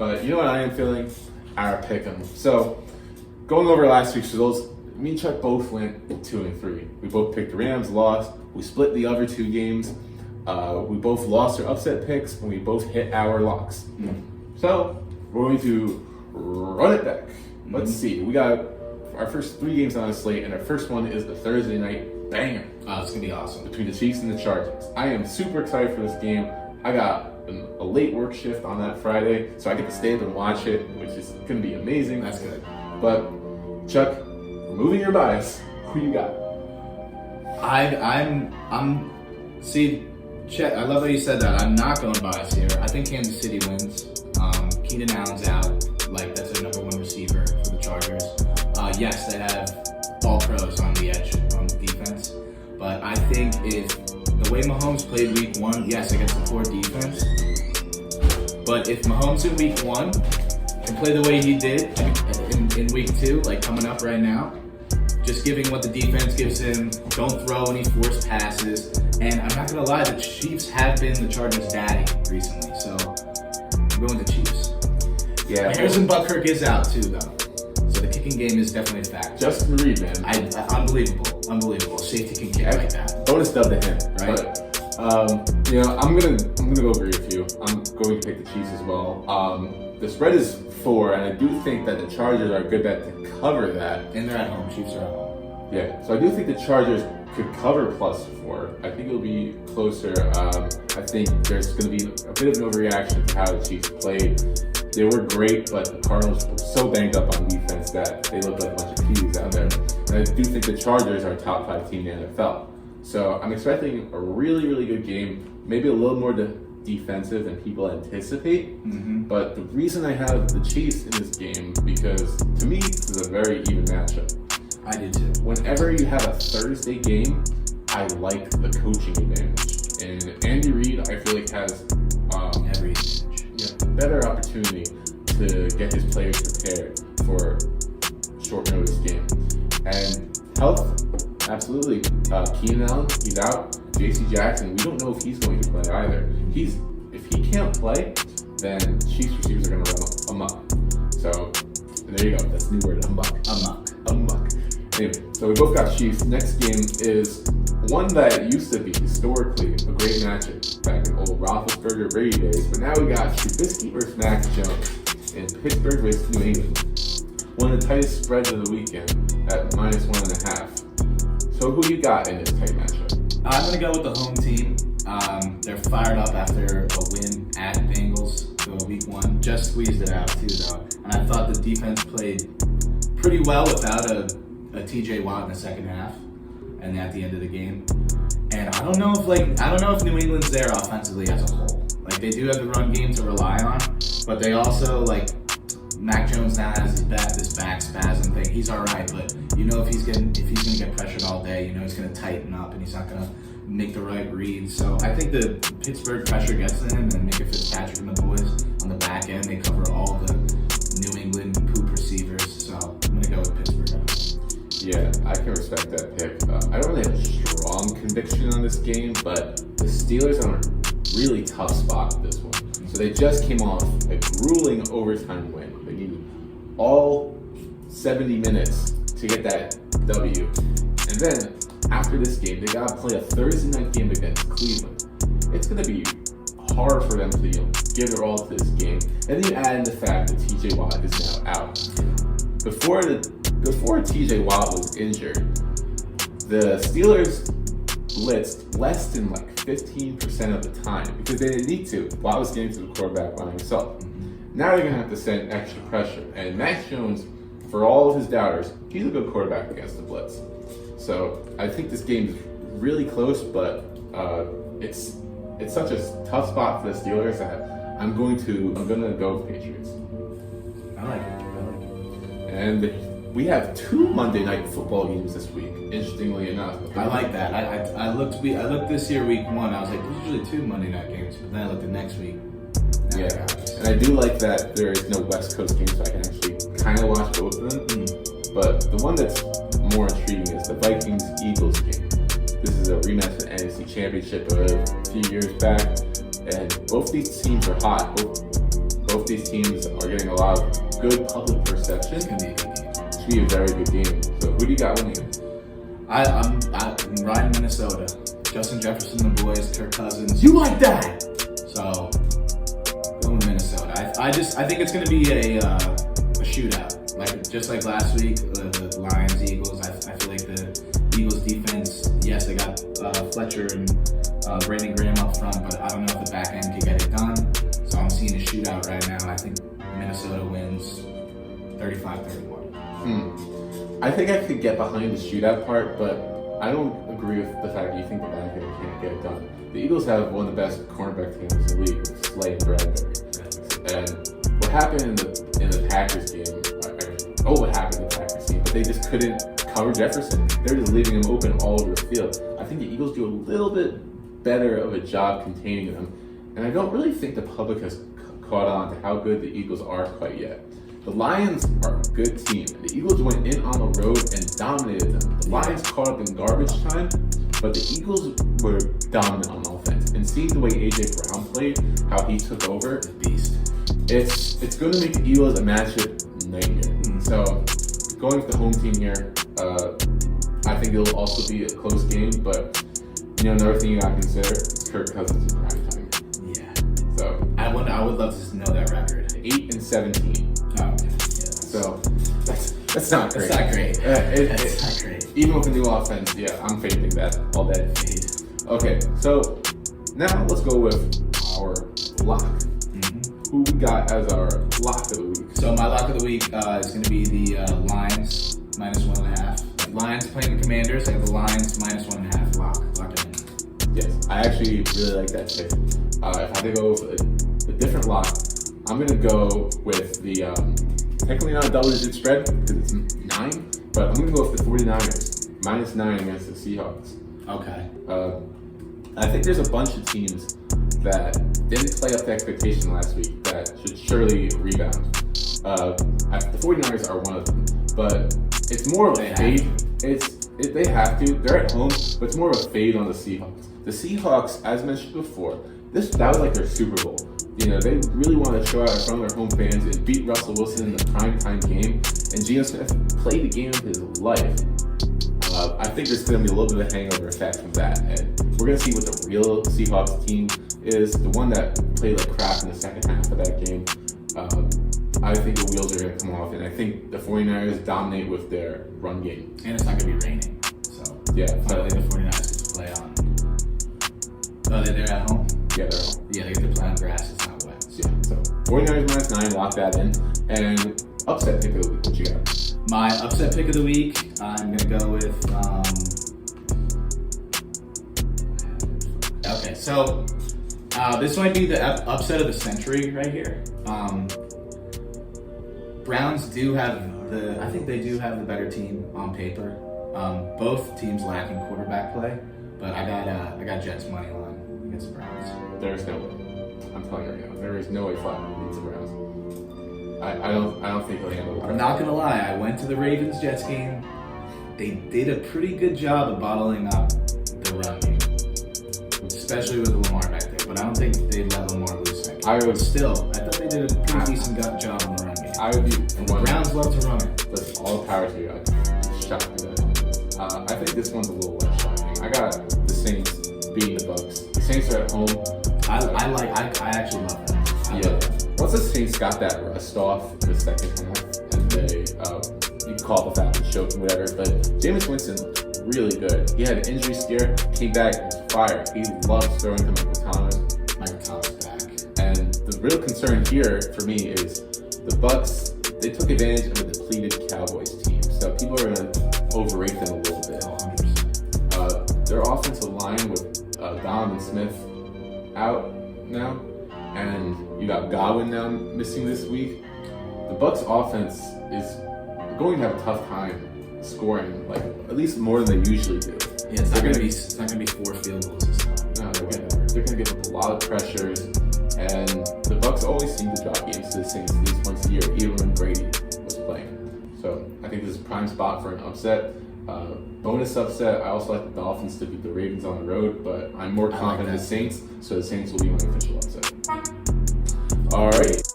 But you know what I am feeling? Our pick'em. So, going over last week's results, me and Chuck both went 2-3. We both picked the Rams, lost. We split the other two games. We both lost our upset picks, and we both hit our locks. So, we're going to run it back. Let's see. We got our first 3 games on the slate, and our first one is the Thursday night banger. Oh, it's going to be awesome. Between the Chiefs and the Chargers. I am super excited for this game. I got a late work shift on that Friday, so I get to stay up and watch it, which is going to be amazing. That's good. But, Chuck, removing your bias, who you got? See, Chet, I love how you said that. I'm not going bias here. I think Kansas City wins. Keenan Allen's out. Like, that's their number 1 receiver for the Chargers. Yes, they have all pros on the edge on the defense. But I think if the way Mahomes played week 1, yes, against the poor defense. But if Mahomes in week 1 can play the way he did in week 2, like coming up right now, just giving what the defense gives him, don't throw any forced passes. And I'm not going to lie, the Chiefs have been the Chargers' daddy recently. So I'm going to Chiefs. Yeah. Harrison Butker is out too, though. So the kicking game is definitely a factor. Justin Reed, man. Unbelievable. Safety can kick like that. Bonus dub to him, Right. But I'm gonna go agree with you. I'm going to pick the Chiefs as well. The spread is 4, and I do think that the Chargers are a good bet to cover that. And they're at home. Chiefs are at home. Yeah, so I do think the Chargers could cover +4. I think it'll be closer. I think there's going to be a bit of an overreaction to how the Chiefs played. They were great, but the Cardinals were so banged up on defense that they looked like a bunch of peas out there. And I do think the Chargers are a top 5 team in the NFL. So I'm expecting a really, really good game, maybe a little more defensive than people anticipate. But the reason I have the Chiefs in this game, because to me, this is a very even matchup. I did too. Whenever you have a Thursday game, I like the coaching advantage. And Andy Reid, I feel like, has Every better opportunity to get his players prepared for short notice game. And health, absolutely. Keenan Allen, he's out. J.C. Jackson, we don't know if he's going to play either. If he can't play, then Chiefs receivers are going to run amok. So there you go. That's the new word, amok. Anyway, so we both got Chiefs. Next game is one that used to be historically a great matchup back in old Roethlisberger Brady days, but now we got Trubisky versus Mac Jones in Pittsburgh versus New England. One of the tightest spreads of the weekend at -1.5. So who you got in this tight matchup? I'm going to go with the home team. They're fired up after a win at Bengals for week 1. Just squeezed it out too, though. And I thought the defense played pretty well without a TJ Watt in the second half and at the end of the game. And I don't know if New England's there offensively as a whole. Like, they do have the run game to rely on, but they also, like, Mac Jones now has this back spasm thing. He's all right, but you know if he's gonna get pressured all day, you know he's gonna tighten up and he's not gonna make the right read. So I think the Pittsburgh pressure gets to him, and Micah Fitzpatrick and the boys on the back end, they cover all the New England poop receivers. So I'm gonna go with Pittsburgh. Yeah, I can respect that pick. I don't really have a strong conviction on this game, but the Steelers are in a really tough spot with this one. So they just came off a grueling overtime win. They needed all 70 minutes to get that W. And then after this game, they gotta play a Thursday night game against Cleveland. It's gonna be hard for them to give their all to this game. And then you add in the fact that TJ Watt is now out. Before TJ Watt was injured, the Steelers blitzed less than 15% of the time because they didn't need to. Watt was getting to the quarterback by himself. Now they're going to have to send extra pressure. And Mac Jones, for all of his doubters, he's a good quarterback against the blitz. So I think this game is really close, but it's such a tough spot for the Steelers that I'm going to go with Patriots. I like it. And we have 2 Monday night football games this week, interestingly enough. I like that. I looked this year week 1. I was like, there's usually 2 Monday night games, but then I looked at next week. Yeah, and I do like that there is no West Coast game, so I can actually kind of watch both of them. But the one that's more intriguing is the Vikings-Eagles game. This is a rematch of the NFC Championship of a few years back, and both these teams are hot. Both these teams are getting a lot of good public perception. It's gonna be a good game. It should be a very good game. So who do you got winning it? I'm riding Minnesota. Justin Jefferson, the boys, Kirk Cousins. You like that? So going with Minnesota. I think it's gonna be a shootout. Just like last week, the Lions, Eagles. I feel like the Eagles defense. Yes, they got Fletcher and Brandon Graham up front, but I don't know if the back end can get it done. So I'm seeing a shootout right now. I think Minnesota wins 35-31. I think I could get behind the shootout part, but I don't agree with the fact that you think the back end can't get it done. The Eagles have one of the best cornerback teams in the league with Slay and Bradbury. And what happened in the Packers game, what happened in the Packers game, but they just couldn't cover Jefferson. They're just leaving him open all over the field. I think the Eagles do a little bit better of a job containing them, and I don't really think the public has caught on to how good the Eagles are quite yet. The Lions are a good team. The Eagles went in on the road and dominated them. The Lions caught up in garbage time, but the Eagles were dominant on offense. And seeing the way A.J. Brown played, how he took over, Beast. it's going to make the Eagles a matchup nightmare. So going with the home team here, I think it'll also be a close game, but another thing you got to consider is Kirk Cousins in prime time. Yeah. So I would love to know that record. 8-17. Oh, okay. Yeah, so that's not great. That's not great. That's not great. Even with the new offense, I'm fading that all day. Okay, so now let's go with our lock. Who we got as our lock of the week? So my lock of the week is going to be the Lions -1.5. Lions playing the Commanders. I have the Lions -1.5 lock it in. Yes, I actually really like that pick. If I had to go with a different lock, I'm going to go with the, technically not a double-digit spread because it's 9, but I'm going to go with the 49ers, -9 against the Seahawks. Okay. I think there's a bunch of teams that didn't play up to expectation last week that should surely rebound. The 49ers are one of them, but it's more of a fade. They have to. They're at home, but it's more of a fade on the Seahawks. The Seahawks, as mentioned before, that was like their Super Bowl. They really want to show out in front of their home fans and beat Russell Wilson in the primetime game. And Geno Smith played the game of his life. I think there's going to be a little bit of a hangover effect from that. And we're going to see what the real Seahawks team is, the one that played like crap in the second half of that game. I think the wheels are going to come off, and I think the 49ers dominate with their run game. And it's not going to be raining. So yeah, finally the 49ers get to play on. Oh, they're at home? Yeah, they're at home. Yeah, they get to play on grass. It's not wet. Yeah, so 49ers -9, lock that in. And upset pick of the week, what you got? My upset pick of the week, I'm going to go with... Okay, so this might be the upset of the century right here. Browns do have I think they do have the better team on paper. Both teams lacking quarterback play, but I got Jets money line against the Browns. There's no way. I'm telling you right now, there is no way Flatman beats the Browns. I don't think he'll handle the Browns. I'm not gonna lie, I went to the Ravens Jets game. They did a pretty good job of bottling up the run game, especially with Lamar back there. But I don't think they let Lamar loose that game. I thought they did a pretty decent job on the run game. I would be the Browns love to run it. Listen, all the power to you. I'm shocked at that. I think this one's a little less shocking. I got the Saints beating the Bucks. The Saints are at home. I actually love that. Once the Saints got that rust off in the second half, and they, you can call it the Falcons choking, whatever, but Jameis Winston looked really good. He had an injury scare, came back and was fired. He loves throwing to Michael Thomas. Michael Thomas back. And the real concern here for me is the Bucks. They took advantage of a depleted Cowboys team, so people are going to overrate them a little bit. 100%. Their offensive line with Donovan Smith out now, and you got Godwin now missing this week. The Bucks offense is going to have a tough time scoring, like at least more than they usually do. Yeah, it's not going to be 4 field goals this time. No, they're going to give up a lot of pressures, and the Bucks always seem to drop games to the Saints at least once a year, even when Brady was playing. So I think this is a prime spot for an upset. Bonus upset, I also like the Dolphins to beat the Ravens on the road, but I'm more confident in the Saints, so the Saints will be my official upset. All right.